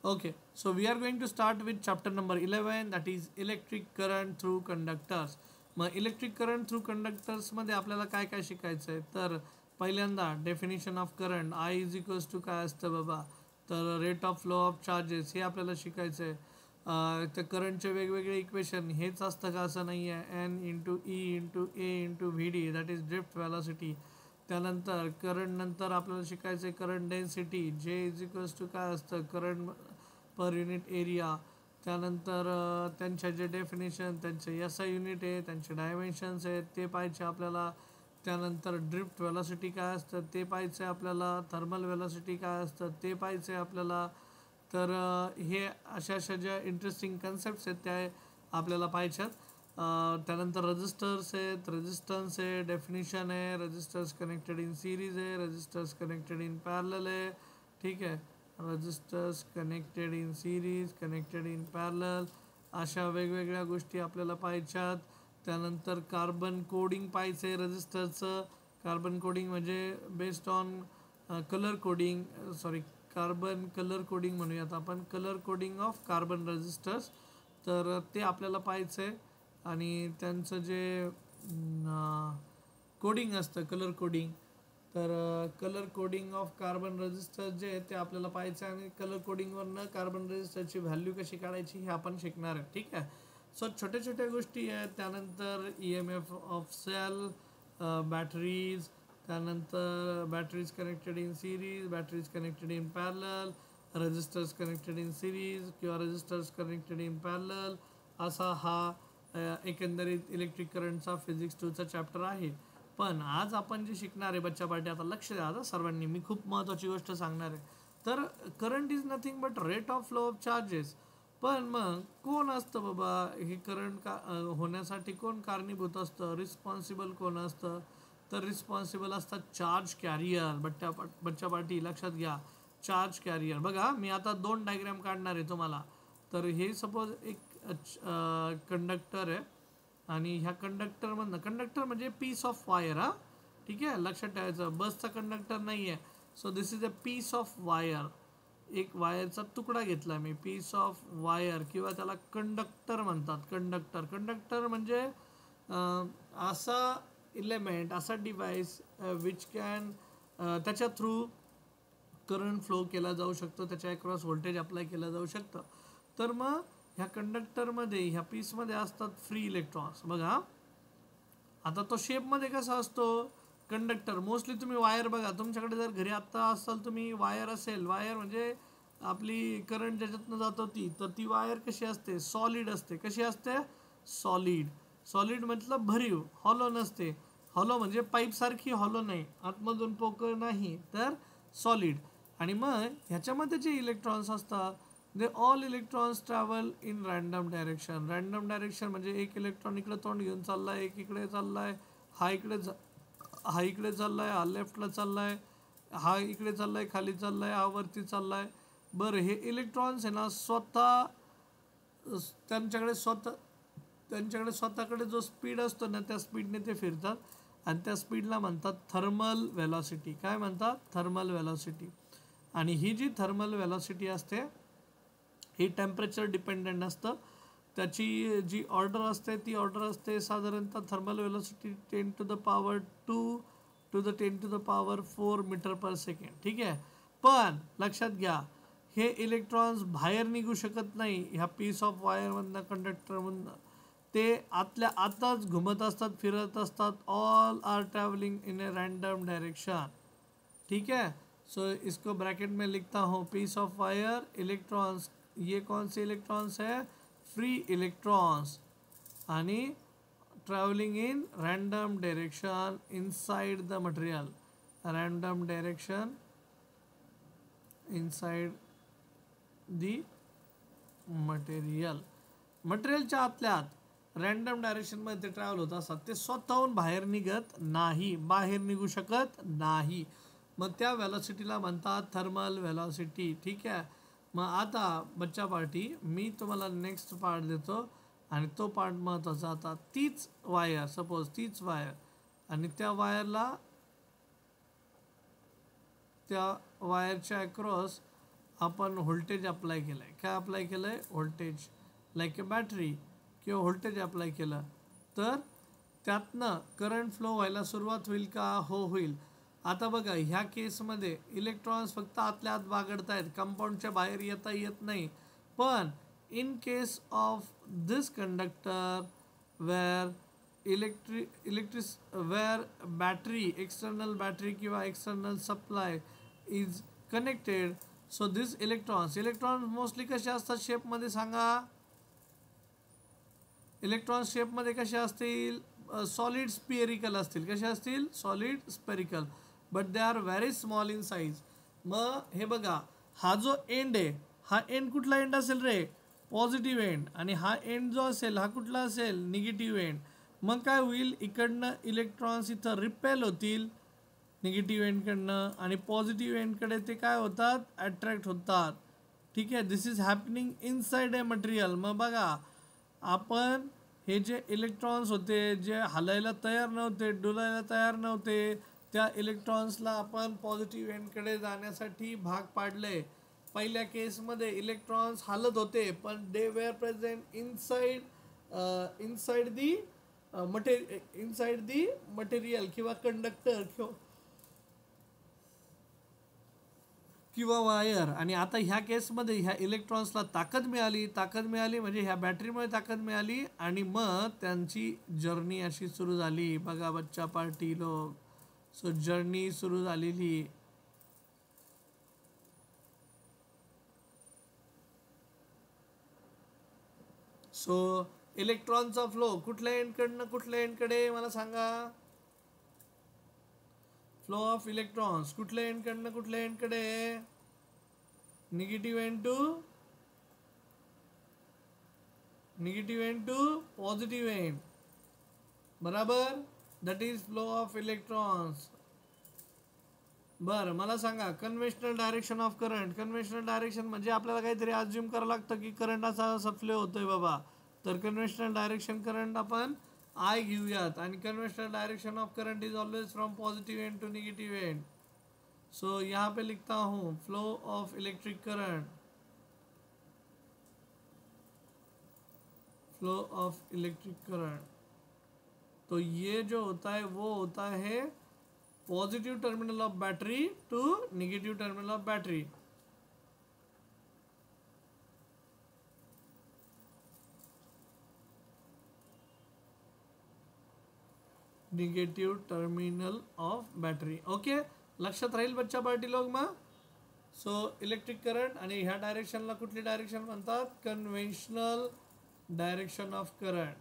Okay, so we are going to start with chapter number 11, that is electric current through conductors. मग electric current through कंडक्टर्समध्ये आपल्याला काय काय शिकायचं आहे, तर पहिल्यांदा definition of current I is equals to काय असतं बाबा, तर rate of flow of charges हे आपल्याला शिकायचं आहे. त्या करंटचे वेगवेगळे इक्वेशन हेच असतं का असं नाही आहे, N into E into A into V D that is drift velocity. त्यानंतर करंट नंतर आपल्याला शिकायचं आहे करंट डेन्सिटी जे इज इक्वल्स टू काय असतं, करंट पर युनिट एरिया. त्यानंतर त्यांच्या जे डेफिनेशन त्यांचे एस आय युनिट आहे, त्यांचे डायमेन्शन्स आहेत ते पाहायचे आपल्याला. त्यानंतर ड्रिफ्ट व्हेलॉसिटी काय असतं ते पाहायचं आहे आपल्याला, थर्मल व्हेलॉसिटी काय असतं ते पाहायचं आहे आपल्याला. तर हे अशा अशा ज्या इंटरेस्टिंग कन्सेप्ट्स आहेत त्या आपल्याला पाहायच्यात. त्यानंतर रजिस्टर्स आहेत, रेजिस्टन्स आहे, डेफिनेशन आहे, रजिस्टर्स कनेक्टेड इन सिरीज आहे, रजिस्टर्स कनेक्टेड इन पॅरलल आहे. ठीक आहे, resistors connected in series, connected in parallel, अशा वेगवेगळ्या गोष्टी आपल्याला पाहायच्यात. त्यानंतर कार्बन कोडिंग पाहायचं आहे रजिस्टरचं. कार्बन कोडिंग म्हणजे based on colour coding, sorry carbon colour coding म्हणूयात आपण, colour coding of carbon resistors. तर ते आपल्याला पाहायचं आहे. आणि त्यांचं जे कोडिंग असतं कलर कोडिंग, तर colour coding of carbon register जे आहे ते आपल्याला पाहायचं आहे. आणि कलर कोडिंगवरनं कार्बन रजिस्टरची व्हॅल्यू कशी काढायची हे आपण शिकणार आहे. ठीक आहे, सो छोट्या छोट्या गोष्टी आहेत. त्यानंतर E M F of cell, batteries, त्यानंतर batteries connected in series, batteries connected in parallel, resistors connected in series किंवा रजिस्टर्स कनेक्टेड इन पॅरलल, असा हा एकंदरीत इलेक्ट्रिक करंटचा फिजिक्स 2चा चॅप्टर आहे. पण आज आपण जे शिकणार आहे बच्चा पार्टी, आता लक्ष द्या आता सर्वांनी, मी खूप महत्त्वाची गोष्ट सांगणार आहे. तर current is nothing but rate of flow of charges. पण मग कोण असतं बाबा हे करंट होण्यासाठी कोण कारणीभूत असतं, रिस्पॉन्सिबल कोण असतं, तर रिस्पॉन्सिबल असतात चार्ज कॅरियर. बच्चा पार्टी लक्षात घ्या, चार्ज कॅरियर. बघा मी आता 2 डायग्राम काढणार आहे तुम्हाला. तर हे सपोज एक कंडक्टर आहे आणि ह्या कंडक्टरमधनं, कंडक्टर म्हणजे पीस ऑफ वायर, हा ठीक आहे लक्षात ठेवायचं, बसचा कंडक्टर नाही आहे. So this is a piece of wire, एक वायरचा तुकडा घेतला मी, पीस ऑफ वायर, किंवा त्याला कंडक्टर म्हणतात. कंडक्टर, कंडक्टर म्हणजे असा इलेमेंट, असा डिव्हाइस विच कॅन, त्याच्या थ्रू करंट फ्लो केला जाऊ शकतो, त्याच्या अक्रॉस व्होल्टेज अप्लाय केलं जाऊ शकतं. तर मग ह्या कंडक्टरमध्ये, ह्या पीसमध्ये असतात फ्री इलेक्ट्रॉन्स. बघा आता तो शेपमध्ये कसा असतो कंडक्टर, मोस्टली तुम्ही वायर बघा तुमच्याकडे, जर घरी आत्ता असाल तुम्ही, वायर असेल, वायर म्हणजे आपली करंट ज्याच्यातनं जातो ती, तर ती वायर कशी असते, सॉलिड असते. कशी असते, सॉलिड. सॉलिड मतलब भरीव, हॉलो नसते. हॉलो म्हणजे पाईपसारखी हॉलो नाही, आतमधून पोकळ नाही, तर सॉलिड. आणि मग ह्याच्यामध्ये जे इलेक्ट्रॉन्स असतात, they all electrons travel in random direction. Random direction म्हणजे एक इलेक्ट्रॉन इकडे तोंड घेऊन चाललाय, एक इकडे चाललाय, हा इकडे चाललाय, हा लेफ्टला चाललाय, हा इकडे चाललाय, खाली चाललाय, हा वरती चाललाय. बरं हे इलेक्ट्रॉन्स आहे ना स्वतः, त्यांच्याकडे स्वतःकडे जो स्पीड असतो ना त्या स्पीडने ते फिरतात. आणि त्या स्पीडला म्हणतात थर्मल व्हेलॉसिटी. काय म्हणतात, थर्मल व्हेलॉसिटी. आणि ही जी थर्मल व्हेलॉसिटी असते ही टेम्परेचर डिपेंडंट असतं. त्याची जी ऑर्डर असते ती ऑर्डर असते साधारणतः thermal velocity 10 to the power 2 to the 10 to the power 4 metre per second. ठीक आहे, पण लक्षात घ्या हे इलेक्ट्रॉन्स बाहेर निघू शकत नाही ह्या पीस ऑफ वायरमधनं, कंडक्टरमधनं. ते आतल्या आतच घुमत असतात, फिरत असतात. All are travelling in a random direction. ठीक है, सो इसको ब्रैकेट में लिखता हूँ, पीस ऑफ वायर, इलेक्ट्रॉन्स, ये कौन से इलेक्ट्रॉन्स है, फ्री इलेक्ट्रॉन्स, आणि travelling in random direction inside the material. Random direction inside the material. मटेरियलच्या आतल्या आत रँडम डायरेक्शनमध्ये ते ट्रॅव्हल होत असतात. ते स्वतःहून बाहेर निघत नाही, बाहेर निघू शकत नाही. मग त्या व्हेलॉसिटीला म्हणतात थर्मल व्हेलॉसिटी. ठीक आहे, मग आता बच्चा पार्टी मी तुम्हाला नेक्स्ट पार्ट देतो आणि तो पार्ट महत्त्वाचा. आता तीच वायर, सपोज तीच वायर, आणि त्या वायरला, त्या वायरच्या अक्रॉस आपण व्होल्टेज अप्लाय केलं आहे. काय अप्लाय केलं आहे? व्होल्टेज लाईक अ बॅटरी किंवा व्होल्टेज अप्लाय केलं तर त्यातनं करंट फ्लो व्हायला सुरुवात होईल का? हो, होईल. आता बघा ह्या केसमध्ये इलेक्ट्रॉन्स फक्त आतल्या आत बागडत आहेत, कंपाऊंडच्या बाहेर येता येत नाही. पण in case of this conductor where where battery, external battery किंवा external supply is connected, so this electrons mostly कसे असतात शेपमध्ये सांगा? इलेक्ट्रॉन्स शेपमध्ये कसे असतील? सॉलिड स्पिअरिकल असतील. कसे असतील? Solid spherical, but they are very small in size. मग हे बघा, हा जो एंड आहे, हा एंड कुठला एंड असेल रे? Positive end. आणि हा एंड जो असेल हा कुठला असेल? Negative end. मग काय होईल? इकडनं इलेक्ट्रॉन्स इथं रिपेल होतील निगेटिव्ह एंडकडनं, आणि पॉझिटिव्ह एंडकडे ते काय होतात? अट्रॅक्ट होतात. ठीक आहे, this is happening inside a material. मग बघा, आपण हे जे इलेक्ट्रॉन्स होते, जे हलायला तयार नव्हते, डुलायला तयार नव्हते, त्या इलेक्ट्रॉन्सला आपण पॉझिटिव्ह एंडकडे जाण्यासाठी भाग पाडले. पहिल्या केसमध्ये इलेक्ट्रॉन्स हालत होते, पण they were present inside the material किंवा कंडक्टर किंवा वायर. आणि आता ह्या केसमध्ये ह्या इलेक्ट्रॉन्सला ताकद मिळाली म्हणजे ह्या बॅटरीमुळे ताकद मिळाली, आणि मग त्यांची जर्नी अशी सुरू झाली. बघा बच्चा पार्टी लोक, सो जर्नी सुरू झालेली. सो इलेक्ट्रॉनचा फ्लो कुठल्या एंडकडनं कुठल्या एंडकडे मला सांगा? फ्लो ऑफ इलेक्ट्रॉन्स कुठल्या एंडकडनं कुठल्या एंडकडे? Negative end to positive end. बराबर, that is flow of electrons. बरं, मला सांगा conventional direction of current. Conventional direction म्हणजे आपल्याला काहीतरी अज्युम करावं लागतं की करंट असा फ्लो होतोय बाबा. तर कन्व्हेन्शनल डायरेक्शन करंट आपण आय घेऊयात, आणि conventional direction of current is always from positive end to negative end. So यहाँ पे लिखता हूँ flow of electric current, flow of electric current. तो ये जो होता है वो होता है positive terminal of battery to negative terminal of battery. Negative terminal of battery. Okay, लक्षात राहील बच्चा पार्टी लोक. मग सो इलेक्ट्रिक करंट, आणि ह्या डायरेक्शनला कुठली डायरेक्शन म्हणतात? Conventional direction of current.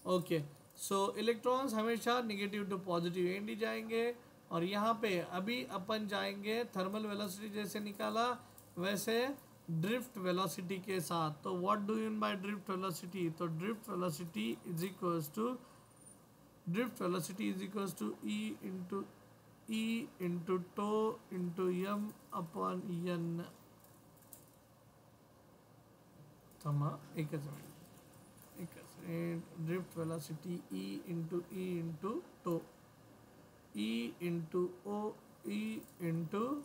Okay, so electrons हमेशा निगेटिव टू पॉजिटिव एंड ही जाएंगे. और यहाँ पे अभी अपन जाएंगे थर्मल वेलोसिटी जैसे निकाला वैसे ड्रिफ्ट वेलोसिटी के साथ. तो what do you mean by drift velocity? तो drift velocity is equals to E into tau into M upon N. थांबा एकच मिनिट. Drift velocity E into tau, E into O, E into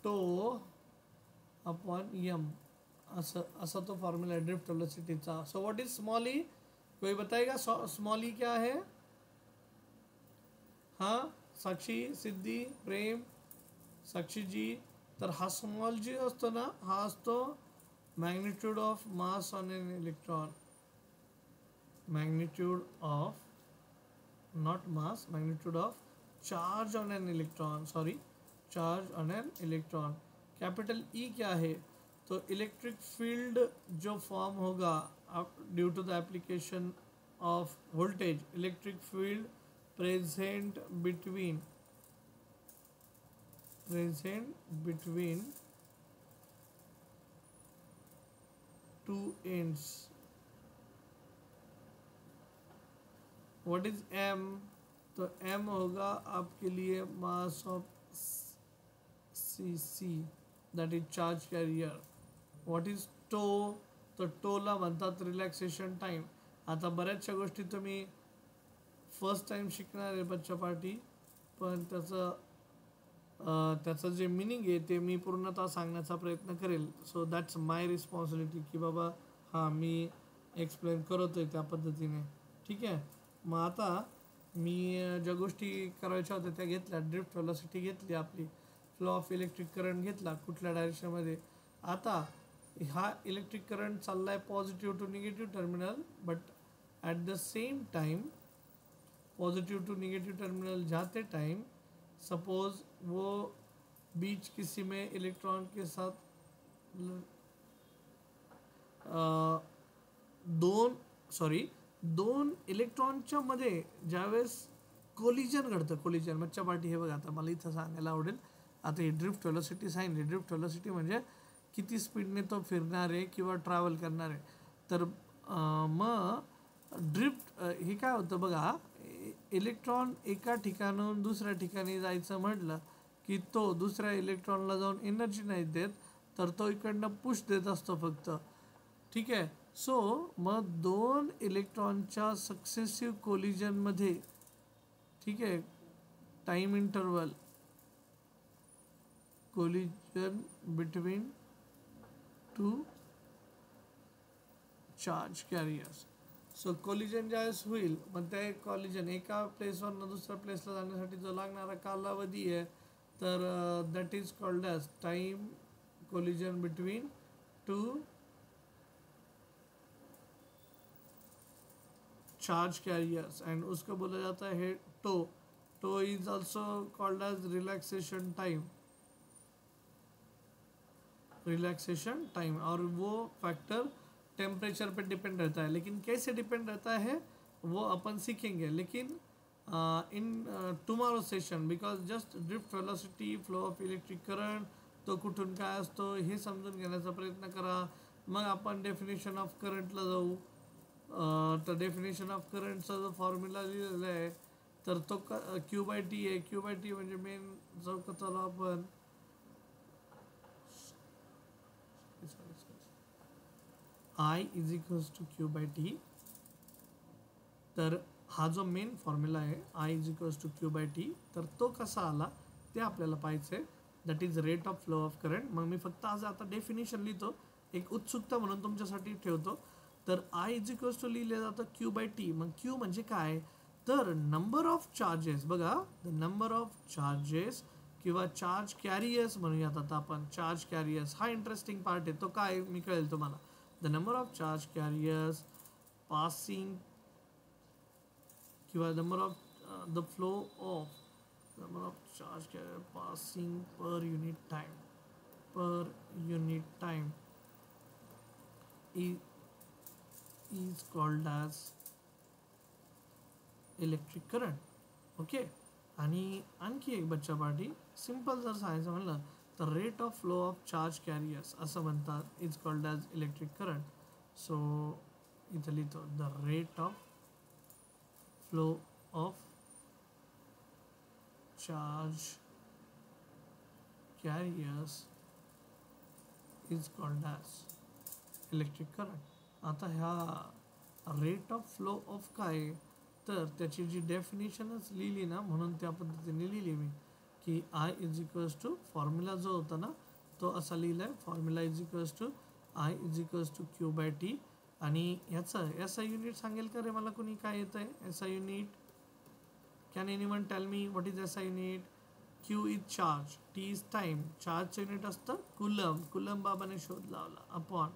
tau upon M. असा तो formula है drift वेलोसिटीचा. So what is small e? कोई बताएगा small E क्या है? हाँ, साक्षी, सिद्धी, प्रेम, साक्षी जी. तर हा स्मॉल जी असतो ना, हा असतो magnitude of mass on an electron. Magnitude of, not mass, magnitude of charge on an electron. Sorry, charge on an electron. Capital E क्या है? तो इलेक्ट्रिक फील्ड जो फॉर्म होगा due to the application of voltage, electric field present between two ends. What is m? तो m होगा आपके लिए mass of cc, that is charge carrier. What is tau? तो टोला म्हणतात रिलॅक्सेशन टाइम. आता बऱ्याचशा गोष्टी तुम्ही फर्स्ट टाइम शिकणार आहे बच्चा पार्टी, पण त्याचं त्याचं जे मिनिंग आहे ते मी पूर्णतः सांगण्याचा प्रयत्न करेल. सो दॅट्स माय रिस्पॉन्सिबिलिटी की बाबा हां मी एक्सप्लेन करतोय त्या पद्धतीने. ठीक आहे. मग आता मी ज्या गोष्टी करायच्या होत्या त्या घेतल्या. ड्रिफ्ट व्हेलॉसिटी घेतली आपली, फ्लो ऑफ इलेक्ट्रिक करंट घेतला कुठल्या डायरेक्शनमध्ये. आता हा इलेक्ट्रिक करंट चालला आहे positive to negative terminal, but at the same time positive to negative terminal जाते टाइम सपोज वो बीच किसी में इलेक्ट्रॉन के साथ दोन इलेक्ट्रॉनच्या मध्ये ज्यावेळेस कोलिजन घडतं, कोलिजन मच्छा पार्टी हे बघा. आता मला इथं सांगायला आवडेल, आता ही ड्रिफ्ट व्हेलॉसिटी सांगितली. ड्रिफ्ट व्हेलॉसिटी म्हणजे किती स्पीडने तो फिरणार आहे किंवा ट्रॅव्हल करणार आहे. तर मग ड्रिफ्ट हे काय होतं बघा, इलेक्ट्रॉन एका ठिकाणाहून दुसऱ्या ठिकाणी जायचं म्हटलं की तो दुसऱ्या इलेक्ट्रॉनला जाऊन एनर्जी नाही देत, तर तो इकडनं पुश देत असतो फक्त. ठीक आहे. सो मग दोन इलेक्ट्रॉनच्या सक्सेसिव्ह कोलिजनमध्ये, ठीक आहे, time interval collision between two charge carriers. So collision ज्यावेळेस होईल मग ते कॉलिजन एका प्लेसवरनं दुसऱ्या प्लेसला जाण्यासाठी जो लागणारा कालावधी आहे तर that is called as time collision between two charge carriers, and उसको बोला जाता है tau. Tau is also called as relaxation time, relaxation time. और वो फैक्टर टेम्परेचर पे डिपेंड रहता है, लेकिन कैसे डिपेंड रहता है वो अपन सीखेंगे. लेकिन in tomorrow session, because just drift velocity, flow of electric current, तो कुठून काय असतो हे समजून घेण्याचा प्रयत्न करा. मग आपण डेफिनेशन ऑफ करंटला जाऊ. तर डेफिनेशन ऑफ करंटचा जो फॉर्म्युला लिहिलेला आहे तर तो क्यू बाय टी आहे. क्यू बाय टी म्हणजे मेन चौकताला आपण I is equals to Q by T. तर हा जो मेन फॉर्म्युला आहे I is equals to Q by T, तर तो कसा आला ते आपल्याला पाहायचं आहे. That is rate of flow of current. मग मी फक्त आज आता डेफिनेशन लिहितो, एक उत्सुकता म्हणून तुमच्यासाठी ठेवतो. तर आय इज इक्वल्स टू लिहिलं जातं क्यू बाय टी. मग क्यू म्हणजे काय, तर नंबर ऑफ चार्जेस. बघा, द नंबर ऑफ चार्जेस किंवा चार्ज कॅरियर्स म्हणूयात आता आपण. चार्ज कॅरियर्स हा इंटरेस्टिंग पार्ट आहे. तो काय मी कळेल तुम्हाला. The number of charge carriers passing किंवा number of the flow of number of charge carrier passing per unit time, per unit time is called as electric current. Okay. आणि आणखी एक बच्चा पार्टी सिंपल जर सांगायचं म्हणलं तर rate of flow of charge carriers असं म्हणतात, is called as electric current. So इथं लिहितो the rate of flow of charge carriers is called as electric current. आता ह्या रेट ऑफ फ्लो ऑफ काय, तर त्याची जी डेफिनेशनच लिहिली ना, म्हणून त्या पद्धतीने लिहिली मी की I is equals to formula जो होता ना तो असा लिहिला आहे. Formula is equals to I is equals to Q by T. आणि ह्याचं एस आय युनिट सांगेल का रे मला कोणी, काय येतं आहे S I unit? Can anyone tell me what is S I unit? Q is charge, T is time. चार्जचं युनिट असतं कुलम, कुलम बाबाने शोध लावला. अपॉन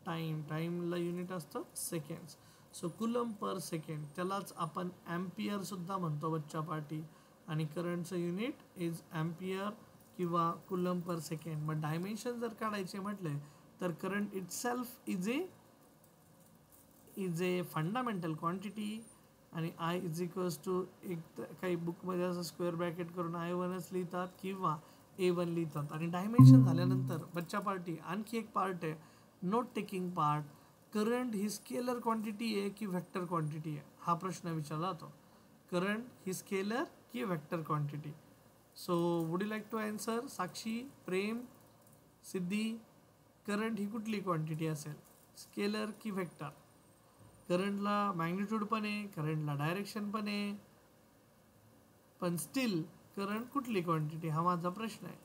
टाईम, टाईमला युनिट असतं seconds. So coulomb per second, त्यालाच आपण ॲम्पियर सुद्धा म्हणतो बच्चा पार्टी. आणि करंटचं युनिट इज ॲम्पियर किंवा कुलम पर सेकंड. मग डायमेन्शन जर काढायचे म्हटले तर current itself is a fundamental quantity. आणि आय इज इक्वल्स टू एक काही बुकमध्ये असं स्क्वेअर ब्रॅकेट करून I1च लिहितात किंवा A1 लिहितात. आणि डायमेन्शन झाल्यानंतर बच्चा पार्टी आणखी एक पार्ट आहे, नोट टेकिंग पार्ट. करंट ही स्केलर क्वांटिटी आहे की व्हेक्टर क्वांटिटी आहे, हा प्रश्न विचारला जातो. करंट ही स्केलर की vector quantity. So would you like to answer? Sakshi, Prem, Siddhi, current ही कुठली क्वांटिटी असेल, स्केलर की व्हेक्टर? करंटला मॅग्निट्यूड पण आहे, करंटला डायरेक्शन पण आहे, पण स्टील करंट कुठली क्वांटिटी, हा माझा प्रश्न आहे.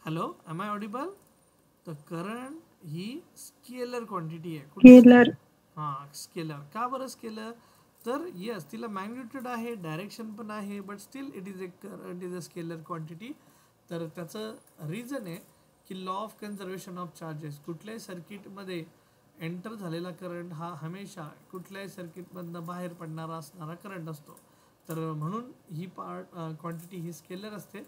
Hello, am I audible? तर करंट ही स्केलर क्वांटिटी आहे. स्केलर. हां, स्केलर. का बरं स्केलर? तर येस, तिला मॅग्निट्यूड आहे, डायरेक्शन पण आहे, but still it is a scalar quantity. तर त्याचं रिझन आहे की law of conservation of charges. कुठल्याही सर्किटमध्ये एंटर झालेला करंट हा हमेशा कुठल्याही सर्किटमधनं बाहेर पडणारा असणारा करंट असतो. तर म्हणून ही क्वांटिटी ही स्केलर असते.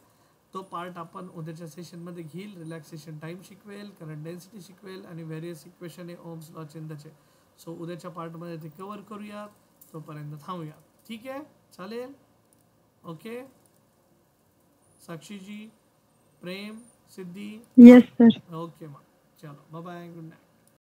तो पार्ट आपण उद्याच्या सेशनमध्ये घेईल. रिलॅक्सेशन टाईम शिकवेल, करंट डेन्सिटी शिकवेल आणि व्हेरियस इक्वेशन आहे ओम्स लॉ चिंताचे. सो उद्याच्या पार्टमध्ये ते कवर करूया. तोपर्यंत थांबूया. ठीक आहे, चालेल. Okay Sakshi ji, Prem, Siddhi. Yes sir. Okay मग चलो, बाय बाय, गुड नाईट.